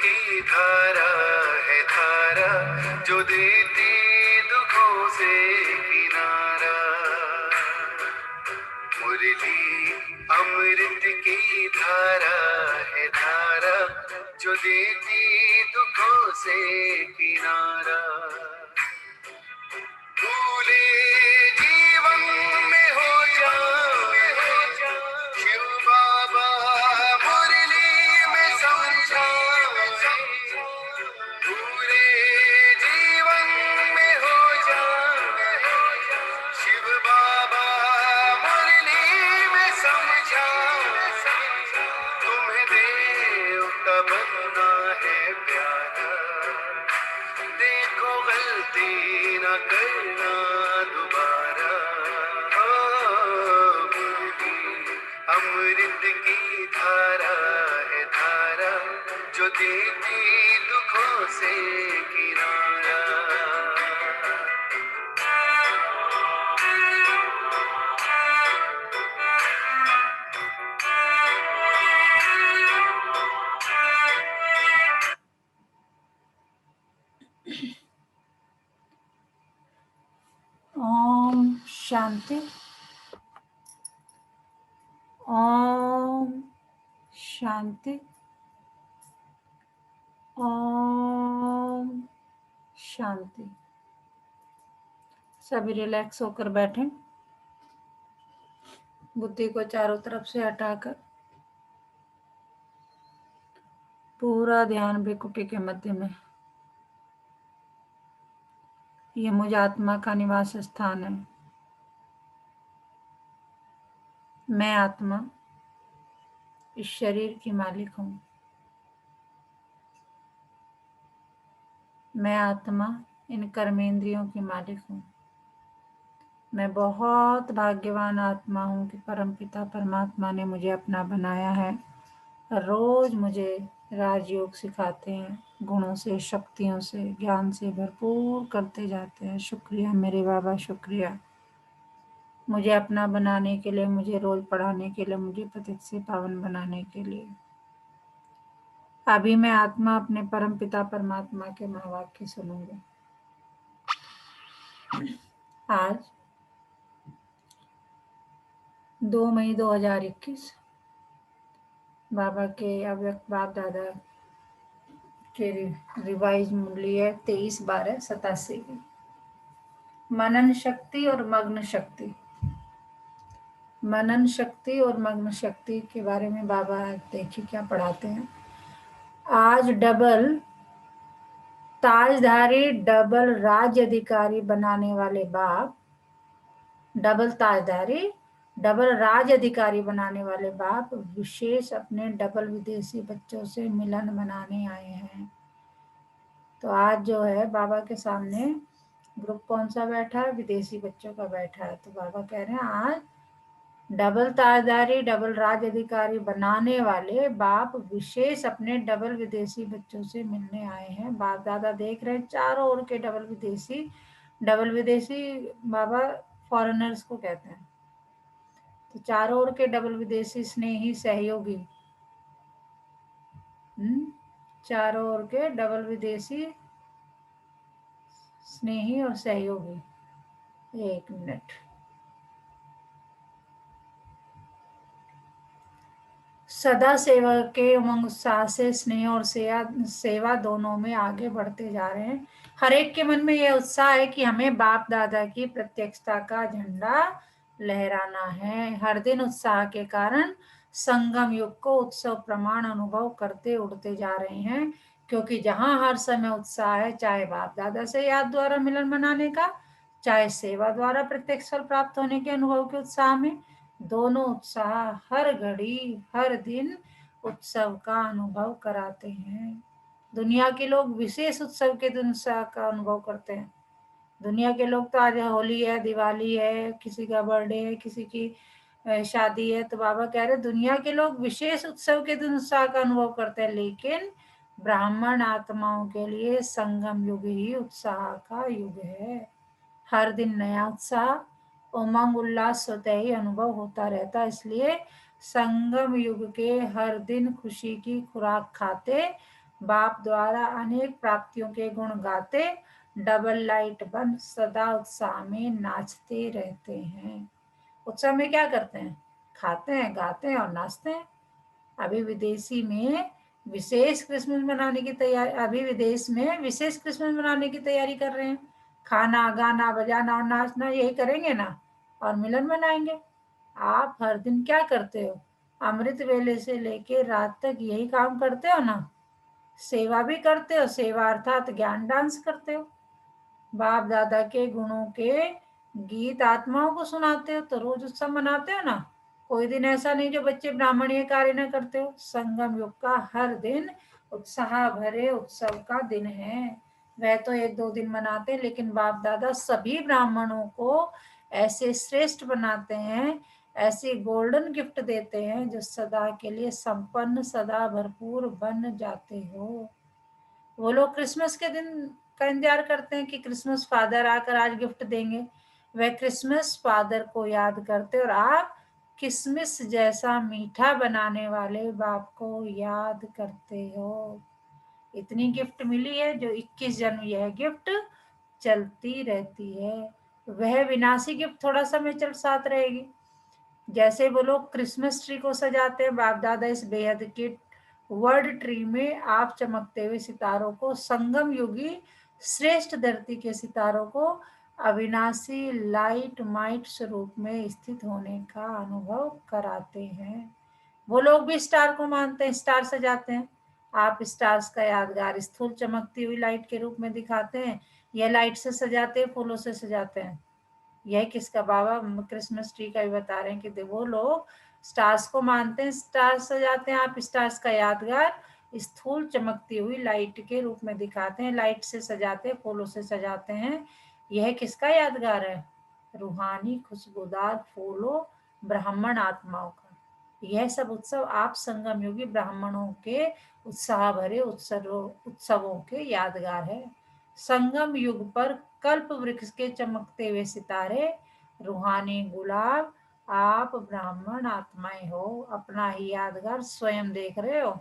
की धारा है धारा जो देती दुखों से किनारा। मुरली अमृत की धारा है धारा जो देती दुखों से किनारा। भूले जीवन में हो जाए शिव बाबा मुरली में समझाए। भूले जीवन में हो जाए शिव बाबा मुरली में समझाए। तुम्हें देवता बनना है प्यारा, देखो गलती न करना दोबारा। मुरली अमृत की धारा है धारा जो देती दुखों से किनारा। ओम शांति। ओम शांति। ओम शांति। सभी रिलैक्स होकर बैठें, बुद्धि को चारों तरफ से हटाकर पूरा ध्यान भ्रिकुटी के मध्य में। ये मुझ आत्मा का निवास स्थान है। मैं आत्मा इस शरीर की मालिक हूँ। मैं आत्मा इन कर्मेंद्रियों की मालिक हूँ। मैं बहुत भाग्यवान आत्मा हूँ कि परमपिता परमात्मा ने मुझे अपना बनाया है। रोज मुझे राजयोग सिखाते हैं, गुणों से, शक्तियों से, ज्ञान से भरपूर करते जाते हैं। शुक्रिया मेरे बाबा, शुक्रिया मुझे अपना बनाने के लिए, मुझे रोज पढ़ाने के लिए, मुझे पतित से पावन बनाने के लिए। अभी मैं आत्मा अपने परम पिता परमात्मा के महावाक्य सुनूंगी। आज 2 मई 2021 बाबा के अव्यक्त बाप दादा के रिवाइज मूल्य है 23/12/87 की। मनन शक्ति और मग्न शक्ति। मनन शक्ति और मग्न शक्ति के बारे में बाबा देखिए क्या पढ़ाते हैं। आज डबल ताजधारी, डबल राज्य अधिकारी बनाने वाले बाप, डबल ताजधारी, डबल राज अधिकारी बनाने वाले बाप विशेष अपने डबल विदेशी बच्चों से मिलन बनाने आए हैं। तो आज जो है बाबा के सामने ग्रुप कौन सा बैठा है? विदेशी बच्चों का बैठा है। तो बाबा कह रहे हैं आज डबल ताजदारी, डबल राज अधिकारी बनाने वाले बाप विशेष अपने डबल विदेशी बच्चों से मिलने आए हैं। बाप दादा देख रहे हैं चारों ओर के डबल विदेशी। डबल विदेशी बाबा फॉरेनर्स को कहते हैं। तो चारों ओर के डबल विदेशी स्नेही सहयोगी, चारों ओर के डबल विदेशी स्नेही और सहयोगी। 1 मिनट। सदा सेवा के उमंग उत्साह से स्नेह और सेवा दोनों में आगे बढ़ते जा रहे हैं। हर एक के मन में यह उत्साह है कि हमें बाप दादा की प्रत्यक्षता का झंडा लहराना है। हर दिन उत्साह के कारण संगम युग को उत्सव प्रमाण अनुभव करते उड़ते जा रहे हैं, क्योंकि जहां हर समय उत्साह है, चाहे बाप दादा से याद द्वारा मिलन मनाने का, चाहे सेवा द्वारा प्रत्यक्ष फल प्राप्त होने के अनुभव के उत्साह में, दोनों उत्साह हर घड़ी हर दिन उत्सव का अनुभव कराते हैं। दुनिया के लोग विशेष उत्सव के दिन उत्साह का अनुभव करते हैं। दुनिया के लोग तो आज होली है, दिवाली है, किसी का बर्थडे है, किसी की शादी है, तो बाबा कह रहे दुनिया के लोग विशेष उत्सव के दिन उत्साह का अनुभव करते हैं, लेकिन ब्राह्मण आत्माओं के लिए संगम युग ही उत्साह का युग है। हर दिन नया उत्साह, उमंग, उल्लास स्वतः ही अनुभव होता रहता। इसलिए संगम युग के हर दिन खुशी की खुराक खाते बाप द्वारा अनेक प्राप्तियों के गुण गाते डबल लाइट बन सदा उत्साह में नाचते रहते हैं। उत्सव में क्या करते हैं? खाते हैं, गाते हैं और नाचते हैं। अभी विदेशी में विशेष क्रिसमस मनाने की तैयारी अभी विदेश में विशेष क्रिसमस मनाने की तैयारी कर रहे हैं। खाना, गाना, बजाना और नाचना यही करेंगे ना, और मिलन मनाएंगे। आप हर दिन क्या करते हो? अमृत वेले से लेके रात तक यही काम करते हो ना। सेवा भी करते हो, सेवा अर्थात ज्ञान डांस करते हो। बाप दादा के गुणों के गीत आत्माओं को सुनाते हो, तो रोज उत्सव मनाते हो ना। कोई दिन ऐसा नहीं जो बच्चे ब्राह्मणीय कार्य न करते हो। संगम युग का हर दिन उत्साह भरे उत्सव का दिन है। वह तो एक दो दिन मनाते हैं, लेकिन बाप दादा सभी ब्राह्मणों को ऐसे श्रेष्ठ बनाते हैं, ऐसे गोल्डन गिफ्ट देते हैं जो सदा के लिए संपन्न, सदा भरपूर बन जाते हो। वो लोग क्रिसमस के दिन का इंतजार करते हैं कि क्रिसमस फादर आकर आज गिफ्ट देंगे। वह क्रिसमस फादर को याद करते, और आप किसमिस जैसा मीठा बनाने वाले बाप को याद करते हो। इतनी गिफ्ट मिली है जो 21 जन्म यह गिफ्ट चलती रहती है। वह विनाशी गिफ्ट थोड़ा समय चल साथ रहेगी। जैसे वो लोग क्रिसमस ट्री को सजाते हैं, बाप दादा इस बेहद के वर्ड ट्री में आप चमकते हुए सितारों को, संगम युगी श्रेष्ठ धरती के सितारों को अविनाशी लाइट माइट स्वरूप में स्थित होने का अनुभव कराते हैं। वो लोग भी स्टार को मानते हैं, स्टार सजाते हैं। आप स्टार्स का यादगार स्थूल चमकती हुई लाइट के रूप में दिखाते हैं। यह लाइट से सजाते हैं, फूलों से सजाते हैं। यह किसका? बाबा क्रिसमस ट्री का भी बता रहे हैं कि वो लोग स्टार्स को मानते हैं, स्टार्स सजाते हैं। आप स्टार्स का यादगार स्थूल चमकती हुई लाइट के रूप में दिखाते हैं, लाइट से सजाते हैं, फूलों से सजाते हैं। यह किसका यादगार है? रूहानी खुशबूदार फूलों ब्राह्मण आत्माओं का। यह सब उत्सव आप संगम युगी ब्राह्मणों के उत्साह भरे उत्सवों के यादगार है। संगम युग पर कल्प वृक्ष के चमकते हुए सितारे, रूहानी गुलाब, आप ब्राह्मण आत्माएं हो, अपना ही यादगार स्वयं देख रहे हो।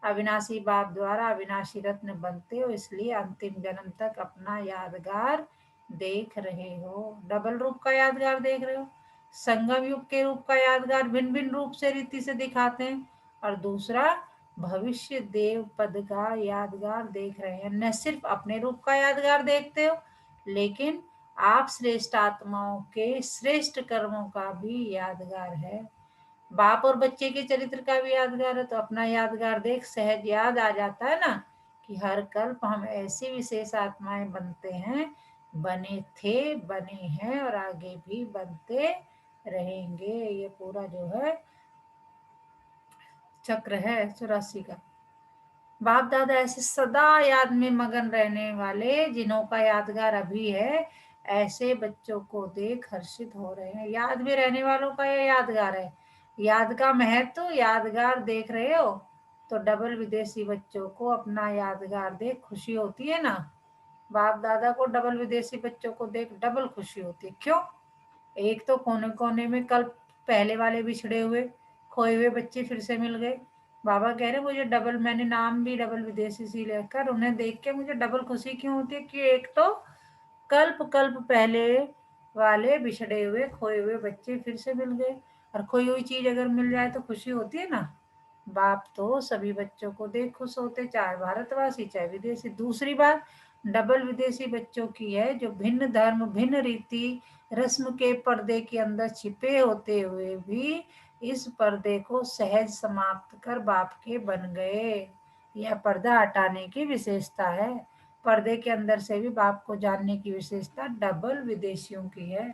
अविनाशी बाप द्वारा अविनाशी रत्न बनते हो, इसलिए अंतिम जन्म तक अपना यादगार देख रहे हो। डबल रूप का यादगार देख रहे हो। संगम युग के रूप का यादगार भिन्न भिन्न रूप से रीति से दिखाते हैं, और दूसरा भविष्य देव पद का यादगार देख रहे हैं। न सिर्फ अपने रूप का यादगार देखते हो, लेकिन आप श्रेष्ठ आत्माओं के श्रेष्ठ कर्मों का भी यादगार है। बाप और बच्चे के चरित्र का भी यादगार है, तो अपना यादगार देख सहज याद आ जाता है ना कि हर कल्प हम ऐसी विशेष आत्माएं बनते हैं, बने थे, बने हैं और आगे भी बनते रहेंगे। ये पूरा जो है चक्र है 84 का। बाप दादा ऐसे सदा याद में मगन रहने वाले, जिन्हों का यादगार अभी है, ऐसे बच्चों को देख हर्षित हो रहे हैं। याद में रहने वालों का यह यादगार है। याद का महत्व, यादगार देख रहे हो, तो डबल विदेशी बच्चों को अपना यादगार देख खुशी होती है ना। बाप दादा को डबल विदेशी बच्चों को देख डबल खुशी होती है। क्यों? एक तो कोने कोने में कल पहले वाले बिछड़े हुए खोए हुए बच्चे फिर से मिल गए। बाबा कह रहे मुझे डबल, मैंने नाम भी डबल विदेशी सी लेकर उन्हें देख के मुझे डबल खुशी क्यों होती है कि एक तो कल्प कल्प पहले वाले बिछड़े हुए खोए हुए बच्चे फिर से मिल गए, और खोई हुई चीज अगर मिल जाए तो खुशी होती है ना। बाप तो सभी बच्चों को देख खुश होते, चाहे भारतवासी चाहे विदेशी। दूसरी बात डबल विदेशी बच्चों की है, जो भिन्न धर्म, भिन्न रीति रस्म के पर्दे के अंदर छिपे होते हुए भी इस पर्दे को सहज समाप्त कर बाप के बन गए। यह पर्दा हटाने की विशेषता है। पर्दे के अंदर से भी बाप को जानने की विशेषता डबल विदेशियों की है।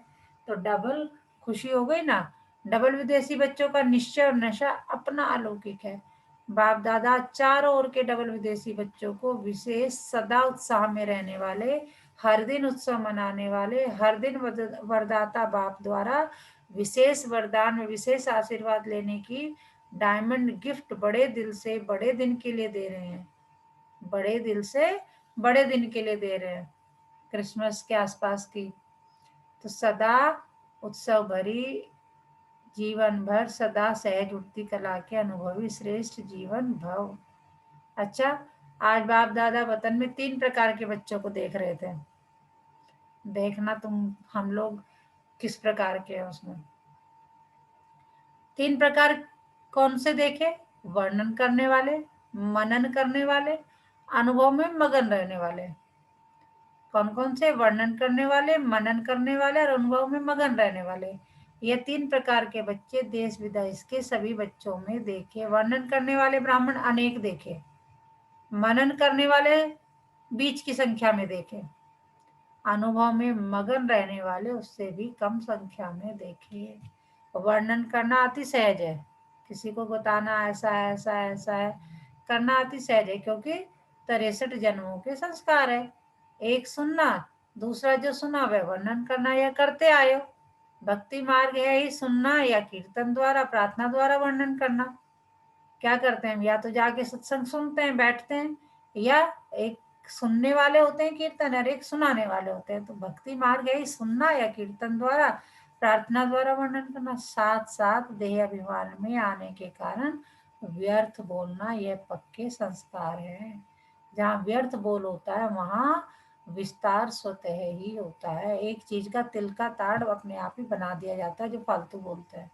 तो डबल खुशी हो गई ना। डबल विदेशी बच्चों का निश्चय और नशा अपना अलौकिक है। बाप दादा चारों ओर के डबल विदेशी बच्चों को विशेष सदा उत्साह में रहने वाले, हर दिन उत्सव मनाने वाले, हर दिन वरदाता बाप द्वारा विशेष वरदान में विशेष आशीर्वाद लेने की डायमंड गिफ्ट बड़े दिल से बड़े दिन के लिए दे रहे हैं। बड़े दिल से बड़े दिन के लिए दे रहे हैं, क्रिसमस के आसपास की। तो सदा उत्सव भरी जीवन भर सदा सहज उठती कला के अनुभवी श्रेष्ठ जीवन भव। अच्छा, आज बाप दादा वतन में 3 प्रकार के बच्चों को देख रहे थे। देखना तुम हम लोग किस प्रकार के हैं उसमें। 3 प्रकार कौन से देखे? वर्णन करने वाले, मनन करने वाले, अनुभव में मगन रहने वाले। कौन कौन से? वर्णन करने वाले, मनन करने वाले और अनुभव में मगन रहने वाले। ये 3 प्रकार के बच्चे देश विदेश के सभी बच्चों में देखे। वर्णन करने वाले ब्राह्मण अनेक देखे, मनन करने वाले बीच की संख्या में देखे, अनुभव में मगन रहने वाले उससे भी कम संख्या में देखे। वर्णन करना अति सहज है, किसी को बताना ऐसा है ऐसा है ऐसा है करना अति सहज है, क्योंकि 63 जन्मों के संस्कार है। एक सुनना, दूसरा जो सुना वह वर्णन करना, या करते आए हो। भक्ति मार्ग है ही सुनना या कीर्तन द्वारा प्रार्थना द्वारा वर्णन करना। क्या करते हैं? या तो जाके सत्संग सुनते हैं, बैठते हैं, या एक सुनने वाले होते हैं कीर्तन और एक सुनाने वाले होते हैं। तो भक्ति मार्ग है ही सुनना या कीर्तन द्वारा प्रार्थना द्वारा वर्णन करना। साथ साथ देह अभिमान में आने के कारण व्यर्थ बोलना, यह पक्के संस्कार है। जहाँ व्यर्थ बोल होता है वहां विस्तार स्वतः ही होता है। एक चीज का तिल का ताड़ अपने आप ही बना दिया जाता है जो फालतू बोलता है।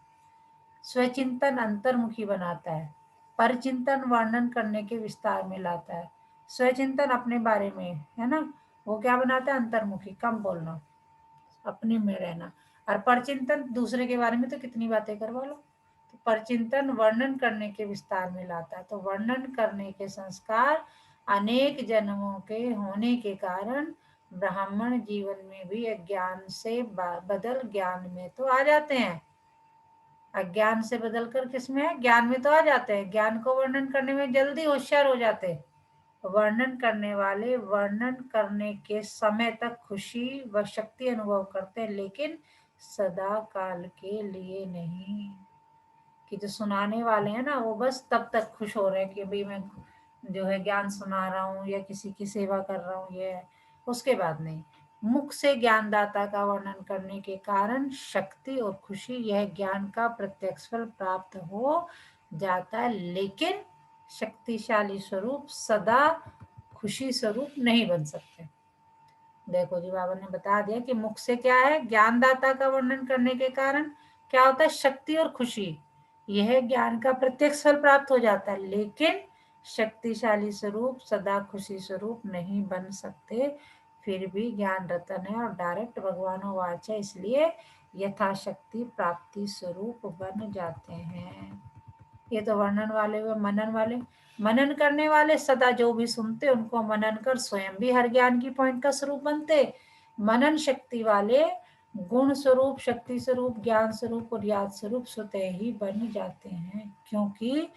स्वचिंतन अंतर्मुखी बनाता है, परचिंतन वर्णन करने के विस्तार में लाता है। स्वचिंतन अपने बारे में है ना, वो क्या बनाता है? अंतर्मुखी, कम बोलना, अपने में रहना। और परचिंतन दूसरे के बारे में तो कितनी बातें करवा लो। तो परचिंतन वर्णन करने के विस्तार में लाता है। तो वर्णन करने के संस्कार अनेक जन्मों के होने के कारण ब्राह्मण जीवन में भी अज्ञान से बदल ज्ञान में तो आ जाते हैं। अज्ञान से बदलकर किसमें है? ज्ञान में तो आ जाते हैं। ज्ञान को वर्णन करने में जल्दी होशियार हो जाते हैं। वर्णन करने वाले वर्णन करने के समय तक खुशी व शक्ति अनुभव करते हैं, लेकिन सदा काल के लिए नहीं। कि जो सुनाने वाले हैं ना, वो बस तब तक खुश हो रहे हैं कि भाई मैं जो है ज्ञान सुना रहा हूँ या किसी की सेवा कर रहा हूँ, ये है। उसके बाद नहीं। मुख से ज्ञानदाता का वर्णन करने के कारण शक्ति और खुशी, यह ज्ञान का प्रत्यक्ष फल प्राप्त हो जाता है, लेकिन शक्तिशाली स्वरूप सदा खुशी स्वरूप नहीं बन सकते। देखो जी, बाबा ने बता दिया कि मुख से क्या है? ज्ञानदाता का वर्णन करने के कारण क्या होता है? शक्ति और खुशी, यह ज्ञान का प्रत्यक्ष फल प्राप्त हो जाता है, लेकिन शक्तिशाली स्वरूप सदा खुशी स्वरूप नहीं बन सकते। फिर भी ज्ञान रतन है और डायरेक्ट भगवान वाच है, इसलिए यथाशक्ति प्राप्ति स्वरूप बन जाते हैं। ये तो वर्णन वाले हुए। मनन वाले, मनन करने वाले सदा जो भी सुनते उनको मनन कर स्वयं भी हर ज्ञान की पॉइंट का स्वरूप बनते। मनन शक्ति वाले गुण स्वरूप, शक्ति स्वरूप, ज्ञान स्वरूप और याद स्वरूप स्वतः ही बन जाते हैं, क्योंकि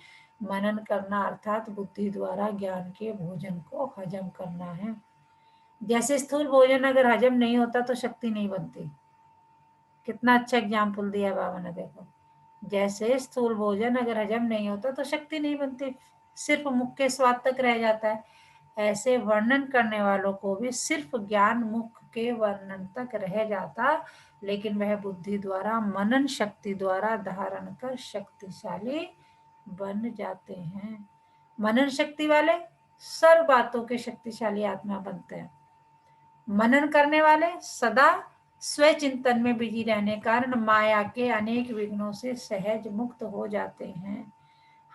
मनन करना अर्थात बुद्धि द्वारा ज्ञान के भोजन को हजम करना है। जैसे स्थूल भोजन अगर हजम नहीं होता तो शक्ति नहीं बनती। कितना अच्छा एग्जाम्पल दिया बाबा ने, देखो। जैसे स्थूल भोजन अगर हजम नहीं होता तो शक्ति नहीं बनती, सिर्फ मुख के स्वाद तक रह जाता है। ऐसे वर्णन करने वालों को भी सिर्फ ज्ञान मुख के वर्णन तक रह जाता, लेकिन वह बुद्धि द्वारा मनन शक्ति द्वारा धारण कर शक्तिशाली बन जाते हैं। मनन शक्ति वाले सर्व बातों के शक्तिशाली आत्मा बनते हैं। मनन करने वाले सदा स्वचिंतन में बिजी रहने कारण माया के अनेक विघ्नों से सहज मुक्त हो जाते हैं।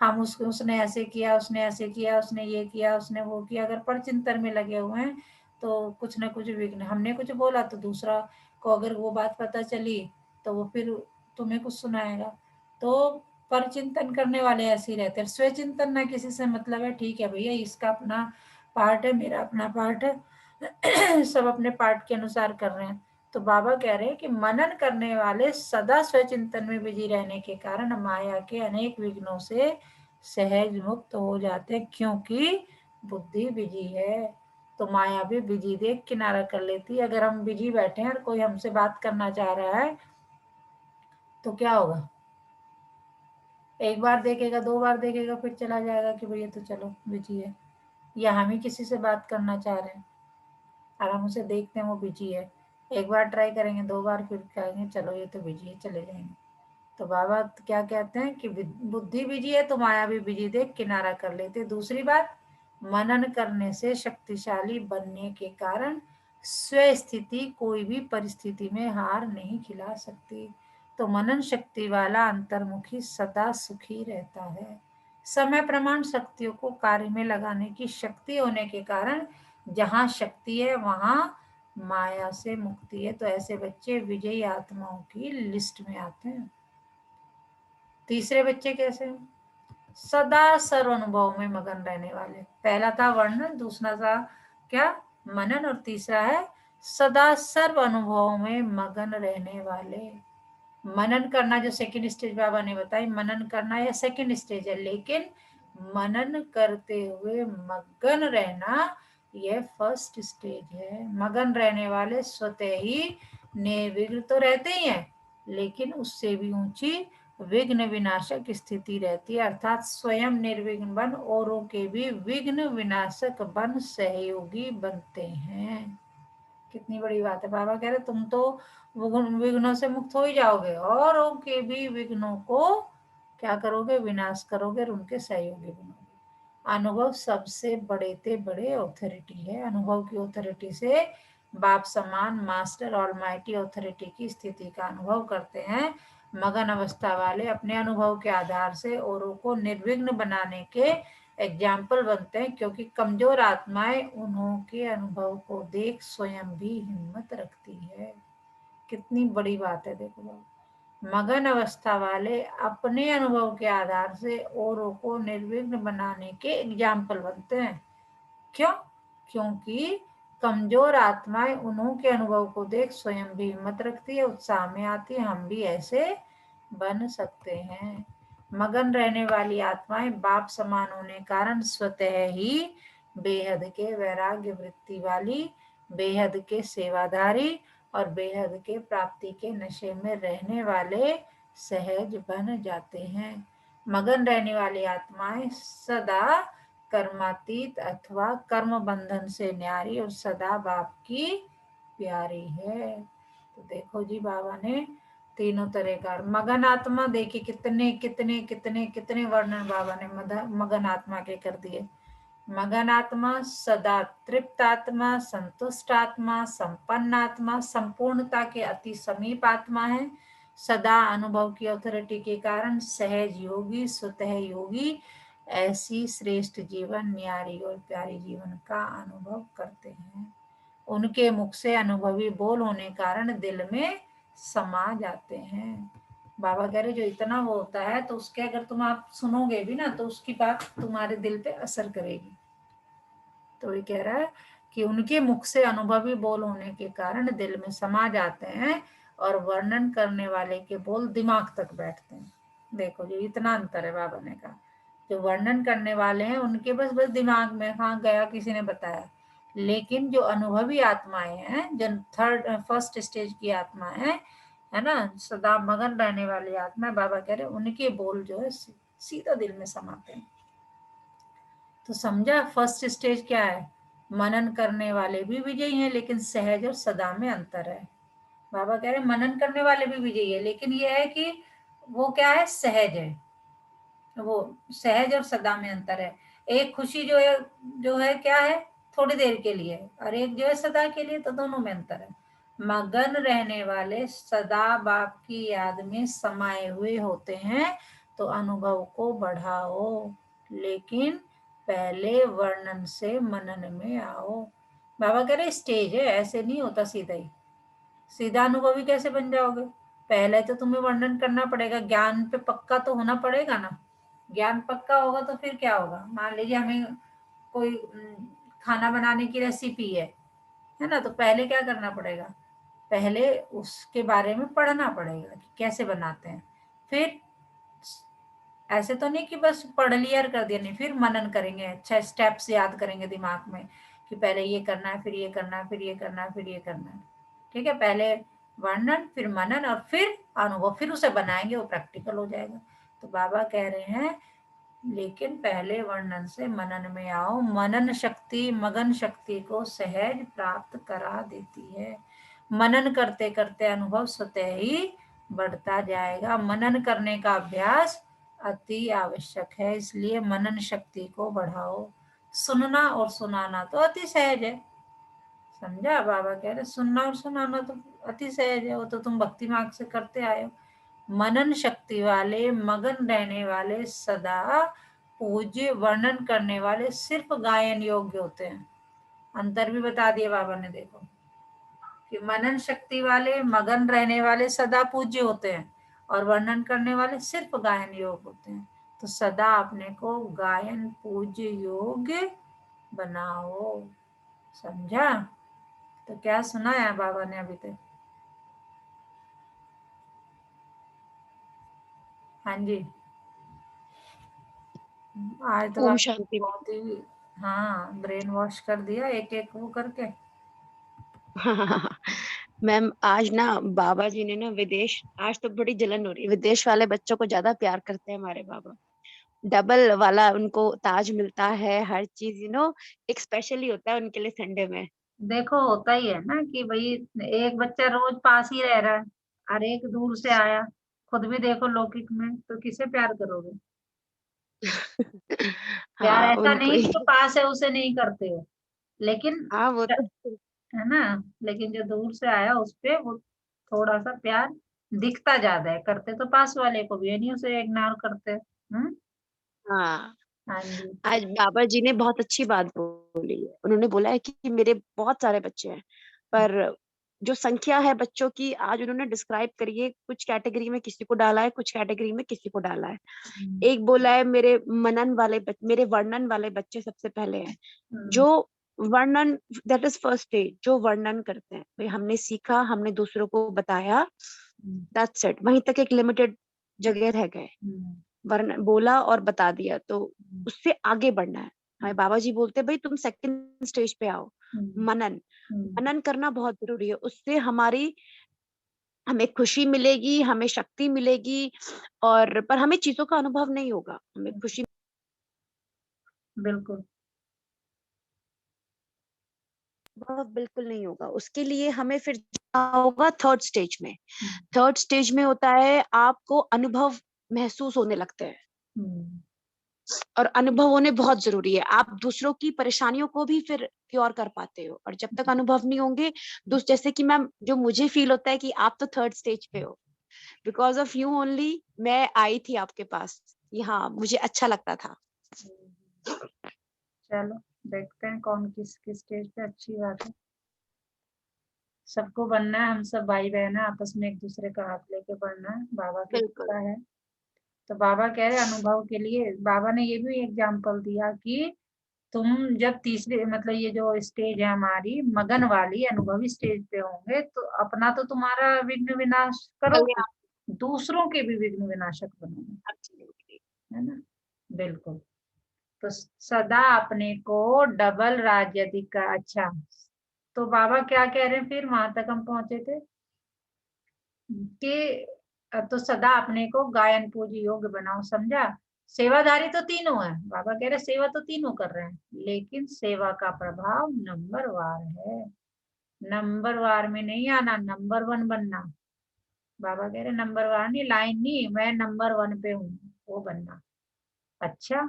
हम उसने ऐसे किया, उसने ऐसे किया, उसने ये किया, उसने वो किया, अगर पर चिंतन में लगे हुए हैं तो कुछ ना कुछ विघ्न, हमने कुछ बोला तो दूसरा को अगर वो बात पता चली तो वो फिर तुम्हें कुछ सुनाएगा। तो पर चिंतन करने वाले ऐसे ही रहते हैं। स्वचिंतन ना किसी से मतलब है, ठीक है भैया इसका अपना पार्ट है, मेरा अपना पार्ट है, सब अपने पार्ट के अनुसार कर रहे हैं। तो बाबा कह रहे हैं कि मनन करने वाले सदा स्वचिंतन में बिजी रहने के कारण माया के अनेक विघ्नों से सहज मुक्त हो जाते हैं, क्योंकि बुद्धि बिजी है। तो माया भी बिजी देख किनारा कर लेती है। अगर हम बिजी बैठे हैं और कोई हमसे बात करना चाह रहा है तो क्या होगा? एक बार देखेगा, दो बार देखेगा, फिर चला जाएगा कि भैया तो चलो बिजी है। या हम ही किसी से बात करना चाह रहे हैं और हम उसे देखते हैं वो बिजी है, एक बार ट्राई करेंगे, दो बार, फिर कहेंगे चलो ये तो बिजी है, चले जाएंगे। तो बाबा क्या कहते हैं कि बुद्धि बिजी है तो माया भी बिजी देख किनारा कर लेते। दूसरी बात, मनन करने से शक्तिशाली बनने के कारण स्व स्थिति कोई भी परिस्थिति में हार नहीं खिला सकती। तो मनन शक्ति वाला अंतर्मुखी सदा सुखी रहता है। समय प्रमाण शक्तियों को कार्य में लगाने की शक्ति होने के कारण जहाँ शक्ति है वहाँ माया से मुक्ति है। तो ऐसे बच्चे विजयी आत्माओं की लिस्ट में आते हैं। तीसरे बच्चे कैसे हैं? सदा सर्व अनुभव में मगन रहने वाले। पहला था वर्णन, दूसरा था क्या? मनन, और तीसरा है सदा सर्व अनुभव में मगन रहने वाले। मनन करना जो सेकंड स्टेज बाबा ने बताई, मनन करना यह सेकंड स्टेज है, लेकिन मनन करते हुए मगन रहना यह फर्स्ट स्टेज है। मगन रहने वाले स्वतः ही निर्विघ्न तो रहते ही हैं, लेकिन उससे भी ऊंची विघ्न विनाशक स्थिति रहती है, अर्थात स्वयं निर्विघ्न बन औरों के भी विघ्न विनाशक बन सहयोगी बनते हैं। कितनी बड़ी बात है। बाबा कह रहे तुम तो विघ्नों से मुक्त हो ही जाओगे, औरों के भी विघ्नों को क्या करोगे? विनाश करोगे और उनके सहयोगी बनोगे। अनुभव सबसे बड़े ऑथोरिटी है। अनुभव की ऑथोरिटी से बाप समान मास्टर ऑलमाइटी ऑथोरिटी की स्थिति का अनुभव करते हैं। मगन अवस्था वाले अपने अनुभव के आधार से औरों को निर्विघ्न बनाने के एग्जाम्पल बनते हैं, क्योंकि कमजोर आत्माएं उन्हों के अनुभव को देख स्वयं भी हिम्मत रखती है। कितनी बड़ी बात है, देखो। मगन अवस्था वाले अपने अनुभव के आधार से औरों को निर्विघ्न बनाने के एग्जाम्पल बनते हैं। क्यों? क्योंकि कमजोर आत्माएं उन्हों के अनुभव को देख स्वयं भी हिम्मत रखती है, उत्साह में आती है, हम भी ऐसे बन सकते हैं। मगन रहने वाली आत्माएं बाप समान होने कारण स्वतः ही बेहद के वैराग्य वृत्ति वाली, बेहद के सेवाधारी और बेहद के प्राप्ति के नशे में रहने वाले सहज बन जाते हैं। मगन रहने वाली आत्माएं सदा कर्मातीत अथवा कर्म बंधन से न्यारी और सदा बाप की प्यारी है। तो देखो जी, बाबा ने तीनों तरह का मगन आत्मा, देखिए कितने कितने कितने कितने वर्णन बाबा ने मगन आत्मा के कर दिए। मगन आत्मा सदा तृप्त आत्मा, संतुष्ट आत्मा, संपन्न आत्मा, संपूर्णता के अति समीप आत्मा है। सदा अनुभव की अथॉरिटी के कारण सहज योगी, स्वतः योगी ऐसी श्रेष्ठ जीवन, न्यारी और प्यारी जीवन का अनुभव करते हैं। उनके मुख से अनुभवी बोल होने कारण दिल में समा जाते हैं। बाबा कह रहे जो इतना वो होता है, तो उसके अगर तुम आप सुनोगे भी ना, तो उसकी बात तुम्हारे दिल पे असर करेगी। तो ये कह रहा है कि उनके मुख से अनुभवी बोल होने के कारण दिल में समा जाते हैं और वर्णन करने वाले के बोल दिमाग तक बैठते हैं। देखो जी, इतना अंतर है। बाबा ने कहा जो वर्णन करने वाले हैं उनके बस बस दिमाग में, हाँ गया किसी ने बताया, लेकिन जो अनुभवी आत्माएं हैं, जो फर्स्ट स्टेज की आत्मा है ना, सदा मगन रहने वाली आत्मा, बाबा कह रहे उनके बोल जो है सीधा दिल में समाते हैं। तो समझा फर्स्ट स्टेज क्या है? मनन करने वाले भी विजयी हैं, लेकिन सहज और सदा में अंतर है। बाबा कह रहे मनन करने वाले भी विजयी है, लेकिन ये है कि वो क्या है? सहज है। वो सहज और सदा में अंतर है। एक खुशी जो है क्या है? थोड़ी देर के लिए, और एक जो है सदा के लिए, तो दोनों में अंतर है। मगन रहने वाले सदा बाप की याद में समाये हुए होते हैं। तो अनुभव को बढ़ाओ, लेकिन पहले वर्णन से मनन में आओ। बाबा कह रहे स्टेज है, ऐसे नहीं होता सीधा ही। सीधा अनुभवी कैसे बन जाओगे? पहले तो तुम्हें वर्णन करना पड़ेगा, ज्ञान पे पक्का तो होना पड़ेगा ना। ज्ञान पक्का होगा तो फिर क्या होगा? मान लीजिए हमें कोई खाना बनाने की रेसिपी है ना, तो पहले क्या करना पड़ेगा? पहले उसके बारे में पढ़ना पड़ेगा कि कैसे बनाते हैं। फिर ऐसे तो नहीं कि बस पढ़ लिया और कर दिया, नहीं, फिर मनन करेंगे, अच्छा स्टेप्स याद करेंगे दिमाग में कि पहले ये करना है, फिर ये करना है, फिर ये करना है, फिर ये करना है। ठीक है, पहले वर्णन, फिर मनन और फिर अनुभव, फिर उसे बनाएंगे, वो प्रैक्टिकल हो जाएगा। तो बाबा कह रहे हैं लेकिन पहले वर्णन से मनन में आओ। मनन शक्ति मगन शक्ति को सहज प्राप्त करा देती है। मनन करते करते अनुभव स्वतः ही बढ़ता जाएगा। मनन करने का अभ्यास अति आवश्यक है, इसलिए मनन शक्ति को बढ़ाओ। सुनना और सुनाना तो अति सहज है। समझा? बाबा कह रहे सुनना और सुनाना तो अति सहज है, वो तो तुम भक्ति मार्ग से करते आए हो। मनन शक्ति वाले, मगन रहने वाले, सदा पूज्य, वर्णन करने वाले सिर्फ गायन योग्य होते हैं। अंतर भी बता दिया बाबा ने, देखो कि मनन शक्ति वाले, मगन रहने वाले सदा पूज्य होते हैं, और वर्णन करने वाले सिर्फ गायन योग्य होते हैं। तो सदा अपने को गायन पूज्य योग्य बनाओ। समझा? तो क्या सुना है बाबा ने अभी तक? हाँ जी। आज तो ओम आपने शांति। बहुत ही, हाँ, ब्रेन वॉश कर दिया एक एक वो करके। मैम आज ना बाबा जी ने ना विदेश, आज तो बड़ी जलन हो रही है, विदेश वाले बच्चों को ज्यादा प्यार करते हैं हमारे बाबा। डबल वाला उनको ताज मिलता है, हर चीज एक स्पेशली होता है उनके लिए संडे में। देखो होता ही है ना कि भाई एक बच्चा रोज पास ही रह रहा है और एक दूर से आया। खुद भी देखो लौकिक में तो किसे प्यार करोगे? प्यार हाँ ऐसा उनको नहीं कि ही। जो पास है उसे नहीं करते हो, लेकिन हाँ वो तो। है ना, लेकिन जो दूर से आया उस पे वो थोड़ा सा प्यार दिखता ज्यादा है। करते तो पास वाले को भी है, नहीं उसे इग्नोर करते। हाँ हाँ जी। आज बाबा जी ने बहुत अच्छी बात बोली है। उन्होंने बोला है कि मेरे बहुत सारे बच्चे हैं, पर जो संख्या है बच्चों की आज उन्होंने डिस्क्राइब करी है। कुछ कैटेगरी में किसी को डाला है, कुछ कैटेगरी में किसी को डाला है। हम्म, एक बोला है मेरे वर्णन वाले बच्चे सबसे पहले हैं। हम्म, जो वर्णन, दैट इज फर्स्ट स्टेज, जो वर्णन करते हैं भाई, हमने सीखा, हमने दूसरों को बताया, हम्म, दैट्स इट। वहीं तक एक लिमिटेड जगह रह गए। हम्म, वरना बोला और बता दिया तो हम्म, उससे आगे बढ़ना है। हमारे बाबा जी बोलते हैं भाई तुम सेकंड स्टेज पे आओ। हम्म, मनन, हम्म, मनन करना बहुत जरूरी है। उससे हमें खुशी मिलेगी, हमें शक्ति मिलेगी, और पर हमें चीजों का अनुभव नहीं होगा, हमें खुशी बिल्कुल। अनुभव बिल्कुल नहीं होगा। उसके लिए हमें फिर जाना होगा थर्ड स्टेज में। हम्म, थर्ड स्टेज में होता है आपको अनुभव महसूस होने लगते हैं, हम्म, और अनुभव होने बहुत जरूरी है। आप दूसरों की परेशानियों को भी फिर क्योर कर पाते हो, और जब तक अनुभव नहीं होंगे, जैसे कि मैम जो मुझे फील होता है कि आप तो थर्ड स्टेज पे हो, बिकॉज ऑफ यू ओनली मैं आई थी आपके पास। हाँ मुझे अच्छा लगता था। चलो देखते हैं कौन किस किस स्टेज पे। अच्छी बात है, सबको बनना है। हम सब भाई बहन है, आपस में एक दूसरे का हाथ लेके बढ़ना है। बाबा की बिल्कुल कृपा है। तो बाबा कह रहे अनुभव के लिए, बाबा ने ये भी एग्जाम्पल दिया कि तुम जब तीसरे मतलब ये जो स्टेज है हमारी मगन वाली अनुभवी स्टेज पे होंगे तो अपना तो तुम्हारा विघ्न विनाश करोगे, कल्याण। दूसरों के भी विघ्न विनाशक बनोगे। Absolutely. है ना? बिल्कुल। तो सदा अपने को डबल राज्य अधिकार। अच्छा, तो बाबा क्या कह रहे हैं फिर? वहां तक हम पहुंचे थे कि तो सदा अपने को गायन पूज्य योग्य बनाओ। समझा? सेवाधारी तो तीनों है, बाबा कह रहे सेवा तो तीनों कर रहे हैं, लेकिन सेवा का प्रभाव नंबर वार है। नंबर वार में नहीं आना, नंबर वन बनना। बाबा कह रहे नंबर वार नहीं, लाइन नहीं, मैं नंबर वन पे हूँ, वो बनना। अच्छा,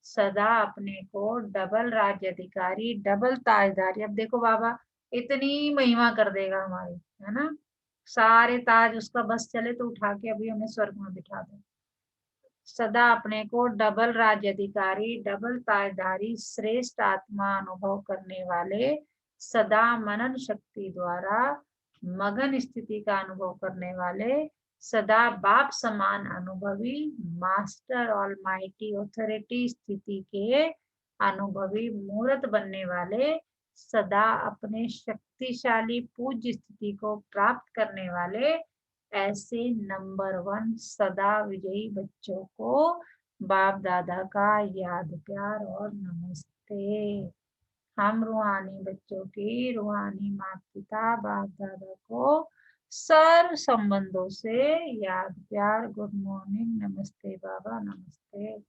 सदा अपने को डबल राज्य अधिकारी, डबल ताजधारी। अब देखो बाबा इतनी महिमा कर देगा हमारी, है ना? सारे ताज उसका बस चले तो उठा के अभी हमें स्वर्ग में बिठा दे। सदा अपने को डबल राज्य अधिकारी, डबल ताजधारी, श्रेष्ठ आत्मा अनुभव करने वाले, सदा मनन शक्ति द्वारा मगन स्थिति का अनुभव करने वाले, सदा बाप समान अनुभवी, मास्टर ऑलमाइटी ऑथोरिटी स्थिति के अनुभवी मूर्त बनने वाले, सदा अपने शक्तिशाली पूज्य स्थिति को प्राप्त करने वाले, ऐसे नंबर वन सदा विजयी बच्चों को बाप दादा का याद प्यार और नमस्ते। हम रूहानी बच्चों की रूहानी माता पिता बाप दादा को सर्व संबंधों से याद प्यार, गुड मॉर्निंग, नमस्ते बाबा, नमस्ते,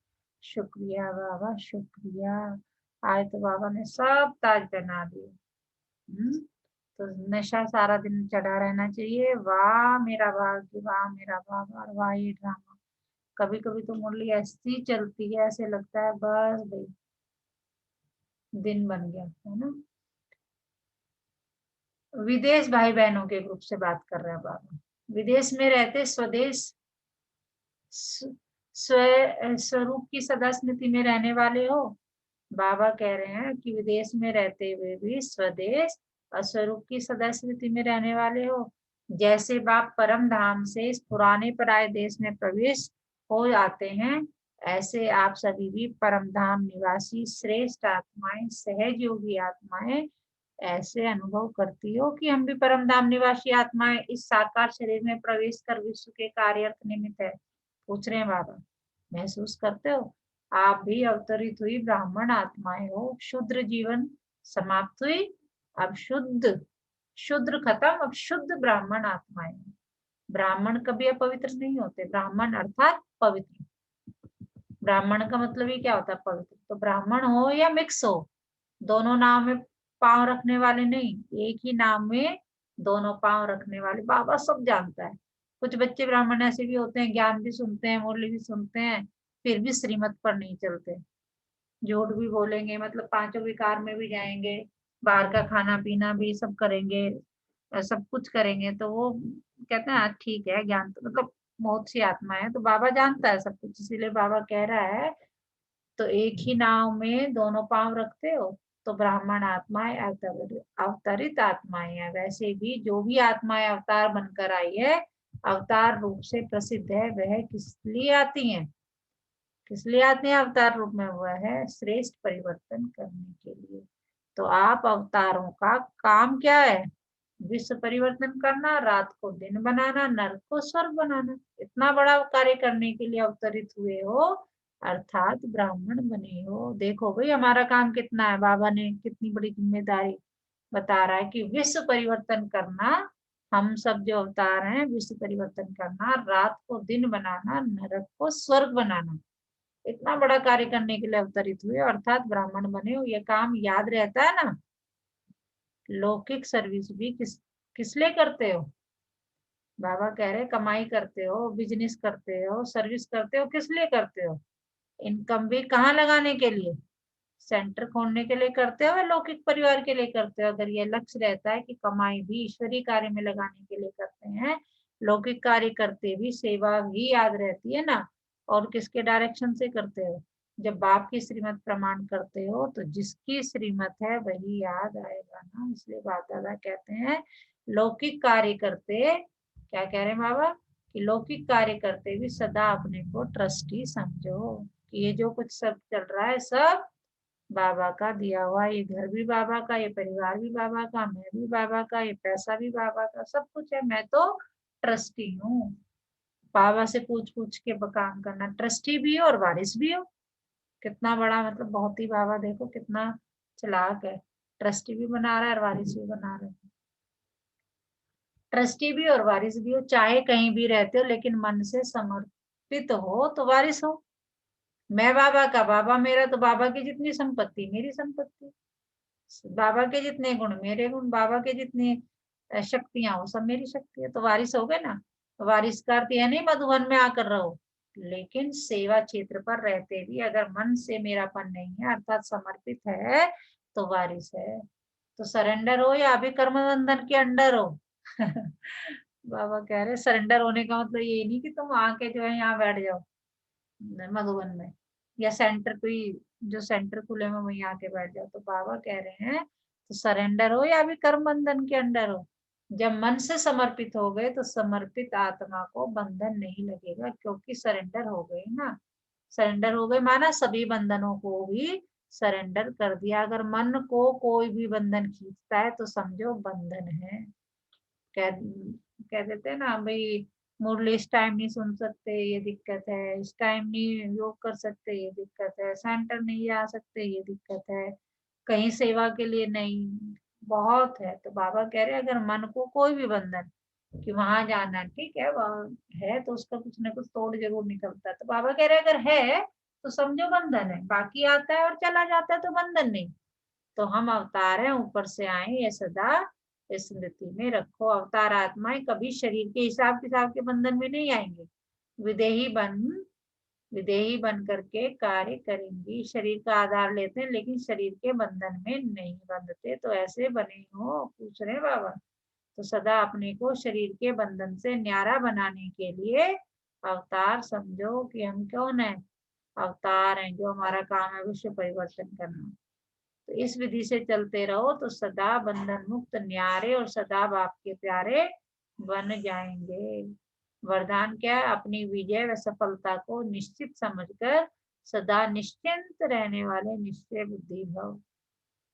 शुक्रिया बाबा, शुक्रिया। आज तो बाबा ने सब ताज पहना दिए। तो नशा सारा दिन चढ़ा रहना चाहिए, वाह मेरा भाग्य, वाह मेरा बाबा, और वाह ये ड्रामा। कभी कभी तो मुरली ऐसी चलती है, ऐसे लगता है बस भाई दिन बन गया, है ना। विदेश भाई बहनों के ग्रुप से बात कर रहे हैं बाबा। विदेश में रहते स्वदेश स्वरूप की सदा स्मृति में रहने वाले हो। बाबा कह रहे हैं कि विदेश में रहते हुए भी स्वदेश और स्वरूप की सदा स्मृति में रहने वाले हो। जैसे बाप परम धाम से इस पुराने पराये देश में प्रवेश हो जाते हैं, ऐसे आप सभी भी परम धाम निवासी श्रेष्ठ आत्माएं, सहज योगी आत्माएं ऐसे अनुभव करती हो कि हम भी परम धाम निवासी आत्माएं इस साकार शरीर में प्रवेश कर विश्व के कार्य निमित्त है। पूछ रहे हैं बाबा, महसूस करते हो आप भी अवतरित हुई ब्राह्मण आत्माएं हो। शूद्र जीवन समाप्त हुई, अब शूद्र खत्म, अब शुद्ध ब्राह्मण आत्माएं। ब्राह्मण कभी अपवित्र नहीं होते, ब्राह्मण अर्थात पवित्र। ब्राह्मण का मतलब ही क्या होता है? पवित्र। तो ब्राह्मण हो या मिक्स हो, दोनों नाम में पांव रखने वाले नहीं, एक ही नाम में दोनों पांव रखने वाले। बाबा सब जानता है। कुछ बच्चे ब्राह्मण ऐसे भी होते हैं, ज्ञान भी सुनते हैं, मुरली भी सुनते हैं, फिर भी श्रीमत पर नहीं चलते, झूठ भी बोलेंगे, मतलब पांचों विकार में भी जाएंगे, बाहर का खाना पीना भी सब करेंगे, सब कुछ करेंगे। तो वो कहते हैं हाँ ठीक है, ज्ञान तो मतलब बहुत सी आत्मा है, तो बाबा जानता है सब कुछ, इसीलिए बाबा कह रहा है तो एक ही नाव में दोनों पांव रखते हो। तो ब्राह्मण आत्माएं अवतरित आत्माएं हैं। वैसे भी जो भी आत्माएं अवतार बनकर आई है, अवतार रूप से प्रसिद्ध है, वह किस लिए आती हैं? किस लिए आते हैं अवतार रूप में? हुआ है श्रेष्ठ परिवर्तन करने के लिए। तो आप अवतारों का काम क्या है? विश्व परिवर्तन करना, रात को दिन बनाना, नरक को स्वर्ग बनाना। इतना बड़ा कार्य करने के लिए अवतरित हुए हो, अर्थात ब्राह्मण बने हो। देखो भाई हमारा काम कितना है, बाबा ने कितनी बड़ी जिम्मेदारी बता रहा है कि विश्व परिवर्तन करना। हम सब जो अवतार हैं, विश्व परिवर्तन करना, रात को दिन बनाना, नरक को स्वर्ग बनाना, इतना बड़ा कार्य करने के लिए अवतरित हुए, अर्थात ब्राह्मण बने हो। ये काम याद रहता है ना। लौकिक सर्विस भी किस लिए करते हो? बाबा कह रहे कमाई करते हो, बिजनेस करते हो, सर्विस करते हो, किस लिए करते हो? इनकम भी कहाँ लगाने के लिए? सेंटर खोलने के लिए करते हो या लौकिक परिवार के लिए करते हो? अगर ये लक्ष्य रहता है कि कमाई भी ईश्वरीय कार्य में लगाने के लिए करते हैं, लौकिक कार्य करते भी सेवा भी याद रहती है ना। और किसके डायरेक्शन से करते हो? जब बाप की श्रीमत प्रमाण करते हो तो जिसकी श्रीमत है वही याद आएगा ना। इसलिए बाप दादा कहते हैं लौकिक कार्य करते, क्या कह रहे हैं बाबा, कि लौकिक कार्य करते भी सदा अपने को ट्रस्टी समझो, कि ये जो कुछ सब चल रहा है सब बाबा का दिया हुआ। ये घर भी बाबा का, ये परिवार भी बाबा का, मैं भी बाबा का, ये पैसा भी बाबा का, सब कुछ है। मैं तो ट्रस्टी हूँ। बाबा से पूछ पूछ के काम करना, ट्रस्टी भी हो और वारिस भी हो। कितना बड़ा, मतलब बहुत ही बाबा देखो कितना चालाक है, ट्रस्टी भी बना रहा है और वारिस भी बना रहा है। ट्रस्टी भी और वारिस भी हो, चाहे कहीं भी रहते हो, लेकिन मन से समर्पित हो तो वारिस हो। मैं बाबा का, बाबा मेरा, तो बाबा की जितनी संपत्ति मेरी संपत्ति, बाबा के जितने गुण मेरे गुण, बाबा के जितनी शक्तियां वो सब मेरी शक्ति है। तो वारिस हो गए ना। वारिस का अर्थ यह नहीं मधुबन में आकर रहो, लेकिन सेवा क्षेत्र पर रहते भी अगर मन से मेरापन नहीं है, अर्थात समर्पित है, तो वारिस है। तो सरेंडर हो या अभी कर्म बंधन के अंडर हो। बाबा कह रहे सरेंडर होने का मतलब ये नहीं कि तुम आके जो है यहाँ बैठ जाओ मधुबन में, या सेंटर पे ही, जो सेंटर खुले में वहीं आके बैठ जाओ। तो बाबा कह रहे हैं तो सरेंडर हो या अभी कर्म बंधन के अंडर हो, जब मन से समर्पित हो गए तो समर्पित आत्मा को बंधन नहीं लगेगा, क्योंकि सरेंडर हो गए ना। सरेंडर हो गए माना सभी बंधनों को भी सरेंडर कर दिया। अगर मन को कोई भी बंधन खींचता है तो समझो बंधन है। कह कह देते हैं ना भाई, मुरली इस टाइम नहीं सुन सकते ये दिक्कत है, इस टाइम नहीं योग कर सकते ये दिक्कत है, सेंटर नहीं आ सकते ये दिक्कत है, कहीं सेवा के लिए नहीं, बहुत है। तो बाबा कह रहे हैं अगर मन को कोई भी बंधन कि वहां जाना ठीक है, वहां है तो उसका कुछ ना कुछ तोड़ जरूर निकलता है। तो बाबा कह रहे हैं अगर है तो समझो बंधन है, बाकी आता है और चला जाता है तो बंधन नहीं। तो हम अवतार हैं, ऊपर से आए, ये सदा स्मृति में रखो। अवतार आत्माएं कभी शरीर के हिसाब किताब के बंधन में नहीं आएंगे। विदेही बन विदेही बन करके कार्य करेंगी। शरीर का आधार लेते हैं लेकिन शरीर के बंधन में नहीं बंधते, तो ऐसे बने हो, पूछ रहे बाबा। तो सदा अपने को शरीर के बंधन से न्यारा बनाने के लिए अवतार समझो कि हम कौन है, अवतार हैं। जो हमारा काम है विश्व परिवर्तन करना। तो इस विधि से चलते रहो तो सदा बंधन मुक्त न्यारे और सदा बाप के प्यारे बन जाएंगे। वरदान क्या है? अपनी विजय व सफलता को निश्चित समझकर सदा निश्चिंत रहने वाले निश्चय बुद्धि भव।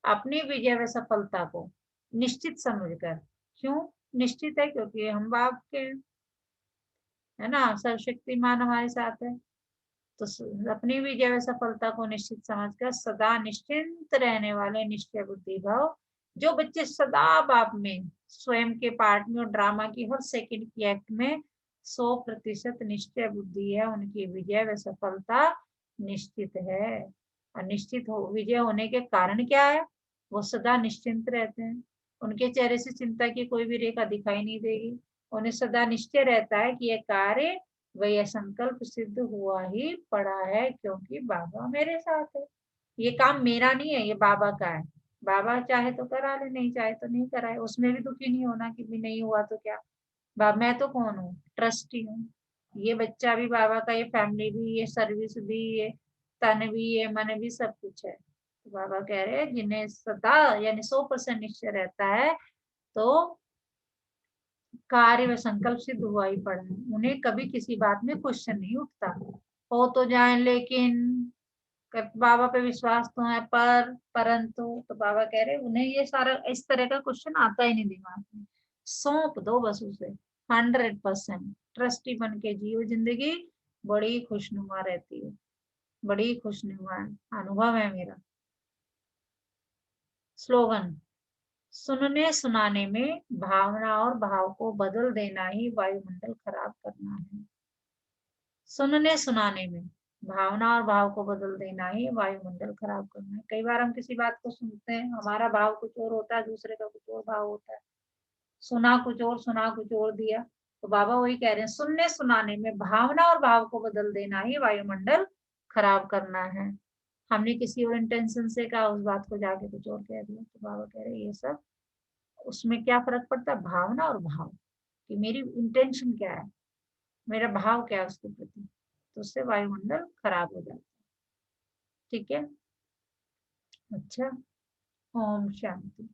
अपनी विजय व सफलता को निश्चित समझकर, क्यों निश्चित है? क्योंकि हम बाप के हैं, है ना, सर्वशक्तिमान हमारे साथ है। तो अपनी विजय व सफलता को निश्चित समझकर सदा निश्चिंत रहने वाले निश्चय बुद्धि भव। जो बच्चे सदा बाप में, स्वयं के पार्ट में और ड्रामा की हर सेकंड की एक्ट में 100% निश्चय बुद्धि है, उनकी विजय व सफलता निश्चित है। और निश्चित हो विजय होने के कारण क्या है? वो सदा निश्चिंत रहते हैं, उनके चेहरे से चिंता की कोई भी रेखा दिखाई नहीं देगी। उन्हें सदा निश्चय रहता है कि यह कार्य वह यह संकल्प सिद्ध हुआ ही पड़ा है, क्योंकि बाबा मेरे साथ है। ये काम मेरा नहीं है, ये बाबा का है। बाबा चाहे तो करा ले, नहीं चाहे तो नहीं कराए। उसमें भी दुखी नहीं होना कि भी नहीं हुआ तो क्या। बाबा मैं तो कौन हूँ? ट्रस्टी हूँ। ये बच्चा भी बाबा का, ये फैमिली भी, ये सर्विस भी, ये तन भी, ये मन भी, सब कुछ है। तो बाबा कह रहे हैं जिन्हें सदा यानी 100% निश्चय रहता है तो कार्य व संकल्प सिद्ध हुआ ही पड़ा है। उन्हें कभी किसी बात में क्वेश्चन नहीं उठता। हो तो जाए लेकिन, बाबा पे विश्वास तो है पर, परंतु, तो बाबा कह रहे उन्हें ये सारा इस तरह का क्वेश्चन आता ही नहीं दिमाग में। सौंप दो बस उसे 100%। ट्रस्टी बन के जियो जिंदगी, बड़ी खुशनुमा रहती है, बड़ी खुशनुमा अनुभव है मेरा। स्लोगन, सुनने सुनाने में भावना और भाव को बदल देना ही वायुमंडल खराब करना है। सुनने सुनाने में भावना और भाव को बदल देना ही वायुमंडल खराब करना है। कई बार हम किसी बात को सुनते हैं, हमारा भाव कुछ और होता है, दूसरे का कुछ और भाव होता है। सुना कुछ और दिया। तो बाबा वही कह रहे हैं, सुनने सुनाने में भावना और भाव को बदल देना ही वायुमंडल खराब करना है। हमने किसी और इंटेंशन से कहा, उस बात को जाके कुछ और कह दिया। तो बाबा कह रहे हैं ये सब, उसमें क्या फर्क पड़ता है? भावना और भाव, कि मेरी इंटेंशन क्या है, मेरा भाव क्या है उसके प्रति। तो उससे वायुमंडल खराब हो जाता है। ठीक है, अच्छा, ओम शांति।